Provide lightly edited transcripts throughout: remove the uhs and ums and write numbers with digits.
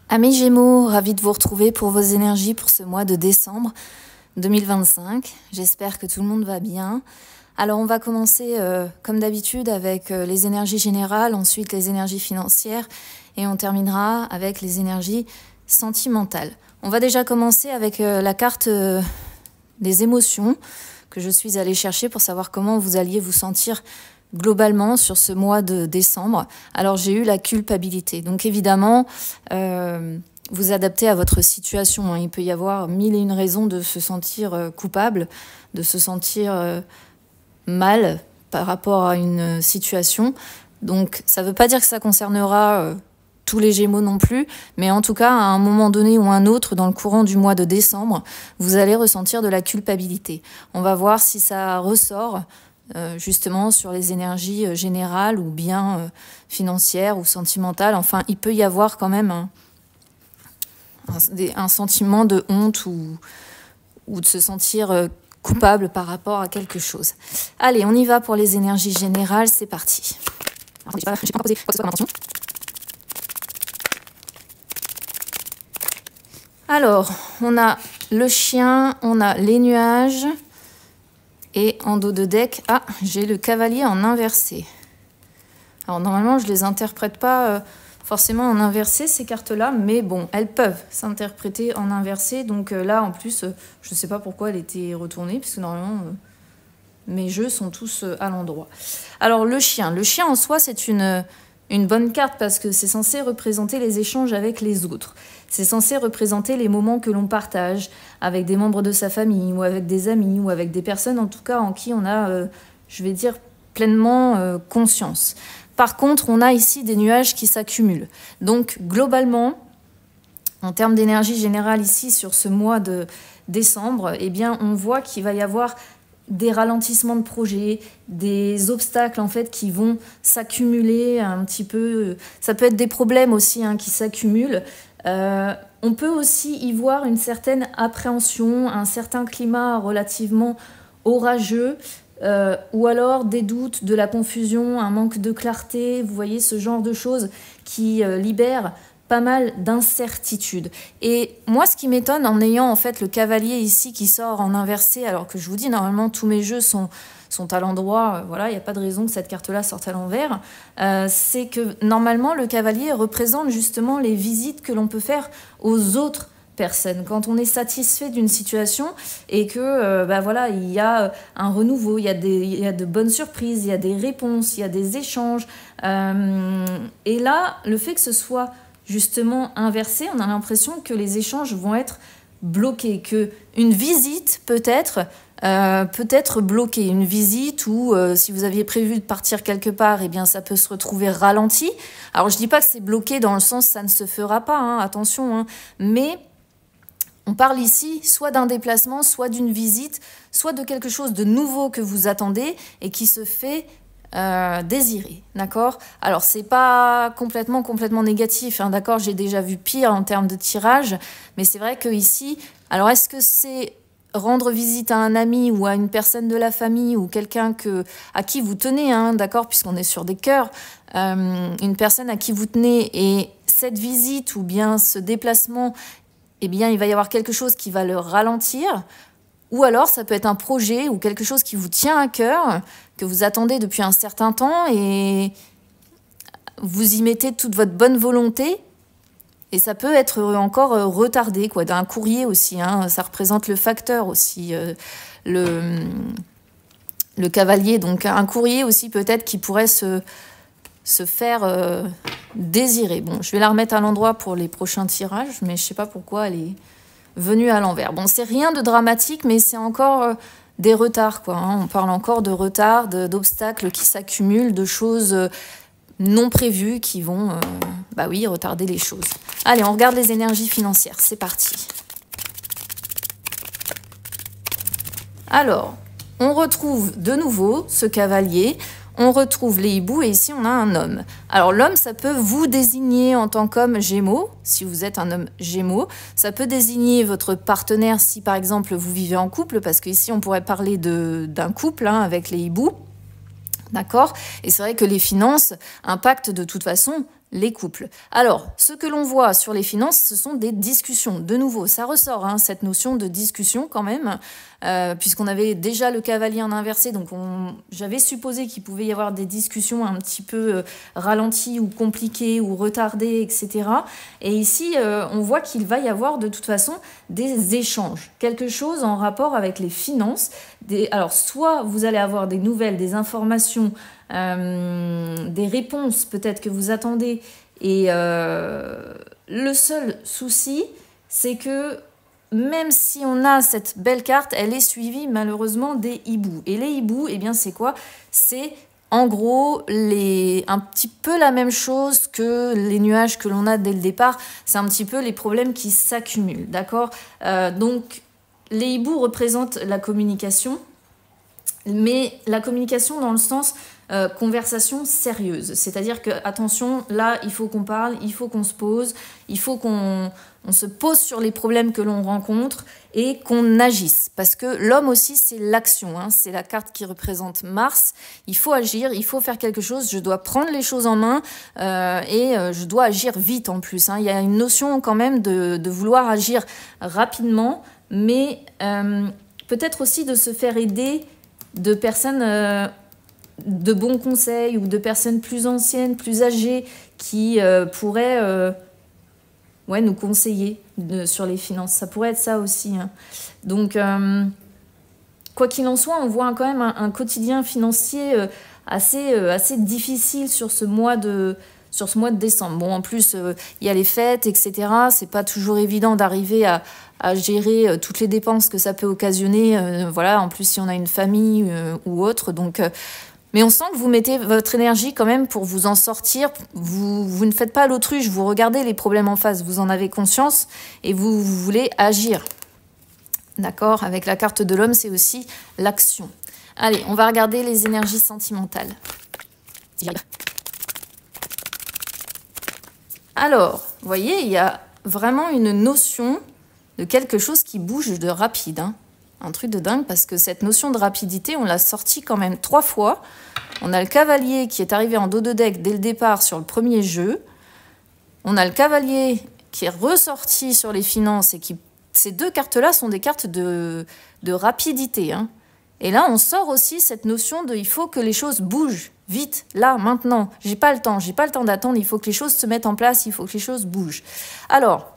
Amis Gémeaux, ravi de vous retrouver pour vos énergies pour ce mois de décembre 2025. J'espère que tout le monde va bien. Alors on va commencer comme d'habitude avec les énergies générales, ensuite les énergies financières et on terminera avec les énergies sentimentales. On va déjà commencer avec la carte des émotions que je suis allée chercher pour savoir comment vous alliez vous sentir globalement sur ce mois de décembre. Alors j'ai eu la culpabilité. Donc évidemment, vous adaptez à votre situation. Il peut y avoir mille et une raisons de se sentir coupable, de se sentir mal par rapport à une situation. Donc ça ne veut pas dire que ça concernera tous les Gémeaux non plus, mais en tout cas, à un moment donné ou un autre, dans le courant du mois de décembre, vous allez ressentir de la culpabilité. On va voir si ça ressort justement sur les énergies générales ou bien financières ou sentimentales. Enfin, il peut y avoir quand même un sentiment de honte ou de se sentir coupable par rapport à quelque chose. Allez, on y va pour les énergies générales, c'est parti. Alors, je n'ai pas encore posé quoi que ce soit comme intention. Alors, on a le chien, on a les nuages. Et en dos de deck, j'ai le cavalier en inversé. Alors normalement, je ne les interprète pas forcément en inversé, ces cartes-là, mais bon, elles peuvent s'interpréter en inversé. Donc là, en plus, je ne sais pas pourquoi elle était retournée, puisque normalement, mes jeux sont tous à l'endroit. Alors le chien en soi, c'est une bonne carte parce que c'est censé représenter les échanges avec les autres. C'est censé représenter les moments que l'on partage avec des membres de sa famille ou avec des amis ou avec des personnes en tout cas en qui on a, je vais dire, pleinement conscience. Par contre, on a ici des nuages qui s'accumulent. Donc globalement, en termes d'énergie générale ici sur ce mois de décembre, eh bien, on voit qu'il va y avoir des ralentissements de projets, des obstacles en fait qui vont s'accumuler un petit peu. Ça peut être des problèmes aussi qui s'accumulent. On peut aussi y voir une certaine appréhension, un certain climat relativement orageux, ou alors des doutes, de la confusion, un manque de clarté. Vous voyez ce genre de choses qui libèrent pas mal d'incertitudes. Et moi, ce qui m'étonne en ayant en fait le cavalier ici qui sort en inversé, alors que je vous dis, normalement, tous mes jeux sont à l'endroit, voilà, il n'y a pas de raison que cette carte-là sorte à l'envers, c'est que normalement, le cavalier représente justement les visites que l'on peut faire aux autres personnes. Quand on est satisfait d'une situation et que voilà, il y a un renouveau, il y a de bonnes surprises, il y a des réponses, il y a des échanges. Et là, le fait que ce soit justement inversé, on a l'impression que les échanges vont être bloqués, qu'une visite peut être bloquée. Une visite où si vous aviez prévu de partir quelque part, eh bien ça peut se retrouver ralenti. Alors je dis pas que c'est bloqué dans le sens ça ne se fera pas, attention, mais on parle ici soit d'un déplacement, soit d'une visite, soit de quelque chose de nouveau que vous attendez et qui se fait désirer, d'accord? Alors c'est pas complètement négatif, d'accord? J'ai déjà vu pire en termes de tirage, mais c'est vrai que ici, alors est-ce que c'est rendre visite à un ami ou à une personne de la famille ou quelqu'un à qui vous tenez, d'accord? Puisqu'on est sur des cœurs, une personne à qui vous tenez et cette visite ou bien ce déplacement, eh bien il va y avoir quelque chose qui va le ralentir. Ou alors, ça peut être un projet ou quelque chose qui vous tient à cœur, que vous attendez depuis un certain temps et vous y mettez toute votre bonne volonté. Et ça peut être encore retardé, quoi. D'un courrier aussi, ça représente le facteur aussi, le cavalier. Donc un courrier aussi peut-être qui pourrait se faire désirer. Bon, je vais la remettre à l'endroit pour les prochains tirages, mais je ne sais pas pourquoi elle est venue à l'envers. Bon, c'est rien de dramatique, mais c'est encore des retards, quoi. On parle encore de retards, d'obstacles qui s'accumulent, de choses non prévues qui vont, retarder les choses. Allez, on regarde les énergies financières. C'est parti. Alors, on retrouve de nouveau ce cavalier. On retrouve les hiboux et ici on a un homme. Alors l'homme, ça peut vous désigner en tant qu'homme Gémeaux, si vous êtes un homme Gémeaux. Ça peut désigner votre partenaire si par exemple vous vivez en couple, parce qu'ici on pourrait parler d'un couple avec les hiboux. D'accord? Et c'est vrai que les finances impactent de toute façon les couples. Alors, ce que l'on voit sur les finances, ce sont des discussions. De nouveau, ça ressort, hein, cette notion de discussion quand même, puisqu'on avait déjà le cavalier en inversé, donc j'avais supposé qu'il pouvait y avoir des discussions un petit peu ralenties ou compliquées ou retardées, etc. Et ici, on voit qu'il va y avoir de toute façon des échanges, quelque chose en rapport avec les finances. Alors, soit vous allez avoir des nouvelles, des informations, des réponses peut-être que vous attendez, et le seul souci, c'est que même si on a cette belle carte, elle est suivie malheureusement des hiboux. Et les hiboux, eh bien c'est quoi? C'est en gros un petit peu la même chose que les nuages que l'on a dès le départ. C'est un petit peu les problèmes qui s'accumulent, d'accord? Donc les hiboux représentent la communication, mais la communication dans le sens conversation sérieuse. C'est-à-dire que, attention, là, il faut qu'on parle, il faut qu'on se pose, il faut qu'on se pose sur les problèmes que l'on rencontre et qu'on agisse. Parce que l'homme aussi, c'est l'action, hein, c'est la carte qui représente Mars. Il faut agir, il faut faire quelque chose, je dois prendre les choses en main et je dois agir vite en plus. Hein. Il y a une notion quand même de vouloir agir rapidement, mais peut-être aussi de se faire aider de personnes de bons conseils ou de personnes plus anciennes, plus âgées qui pourraient nous conseiller sur les finances. Ça pourrait être ça aussi. Hein. Donc, quoi qu'il en soit, on voit quand même un quotidien financier assez difficile sur ce mois de décembre. Bon, en plus, il y a les fêtes, etc. C'est pas toujours évident d'arriver à gérer toutes les dépenses que ça peut occasionner. Voilà, en plus, si on a une famille ou autre. Donc, mais on sent que vous mettez votre énergie quand même pour vous en sortir. Vous ne faites pas l'autruche, vous regardez les problèmes en face, vous en avez conscience et vous voulez agir. D'accord? Avec la carte de l'homme, c'est aussi l'action. Allez, on va regarder les énergies sentimentales. Alors, vous voyez, il y a vraiment une notion de quelque chose qui bouge de rapide. Hein. Un truc de dingue, parce que cette notion de rapidité, on l'a sortie quand même 3 fois. On a le cavalier qui est arrivé en dos de deck dès le départ sur le premier jeu. On a le cavalier qui est ressorti sur les finances et ces 2 cartes-là sont des cartes de rapidité. Hein. Et là, on sort aussi cette notion de il faut que les choses bougent vite, là, maintenant. J'ai pas le temps d'attendre, il faut que les choses se mettent en place, il faut que les choses bougent. Alors,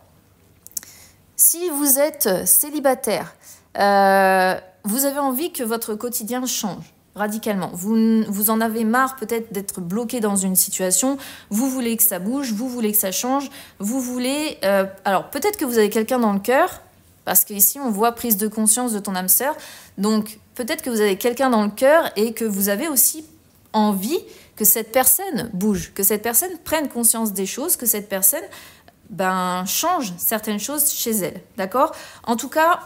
si vous êtes célibataire, vous avez envie que votre quotidien change radicalement. Vous en avez marre peut-être d'être bloqué dans une situation, vous voulez que ça bouge, vous voulez que ça change, vous voulez... alors peut-être que vous avez quelqu'un dans le cœur, parce qu'ici on voit prise de conscience de ton âme sœur, donc peut-être que vous avez quelqu'un dans le cœur et que vous avez aussi envie que cette personne bouge, que cette personne prenne conscience des choses, que cette personne change certaines choses chez elle, d'accord? En tout cas,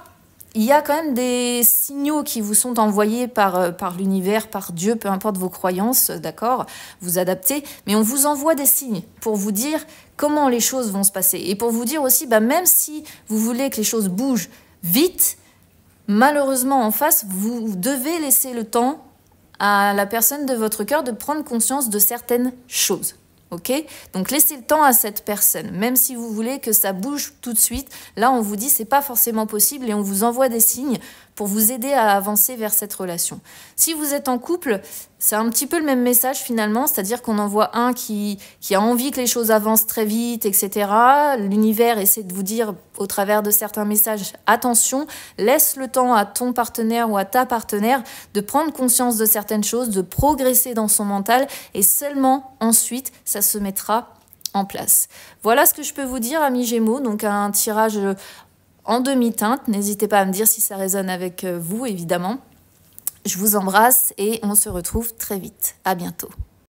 il y a quand même des signaux qui vous sont envoyés par l'univers, par Dieu, peu importe vos croyances, d'accord? Vous adaptez, mais on vous envoie des signes pour vous dire comment les choses vont se passer. Et pour vous dire aussi, même si vous voulez que les choses bougent vite, malheureusement en face, vous devez laisser le temps à la personne de votre cœur de prendre conscience de certaines choses. Ok? Donc laissez le temps à cette personne, même si vous voulez que ça bouge tout de suite. Là, on vous dit c'est pas forcément possible et on vous envoie des signes pour vous aider à avancer vers cette relation. Si vous êtes en couple, c'est un petit peu le même message finalement, c'est-à-dire qu'on envoie un qui a envie que les choses avancent très vite, etc. L'univers essaie de vous dire au travers de certains messages, attention, laisse le temps à ton partenaire ou à ta partenaire de prendre conscience de certaines choses, de progresser dans son mental et seulement ensuite, ça se mettra en place. Voilà ce que je peux vous dire, amis Gémeaux, donc un tirage en demi-teinte. N'hésitez pas à me dire si ça résonne avec vous, évidemment. Je vous embrasse et on se retrouve très vite. À bientôt.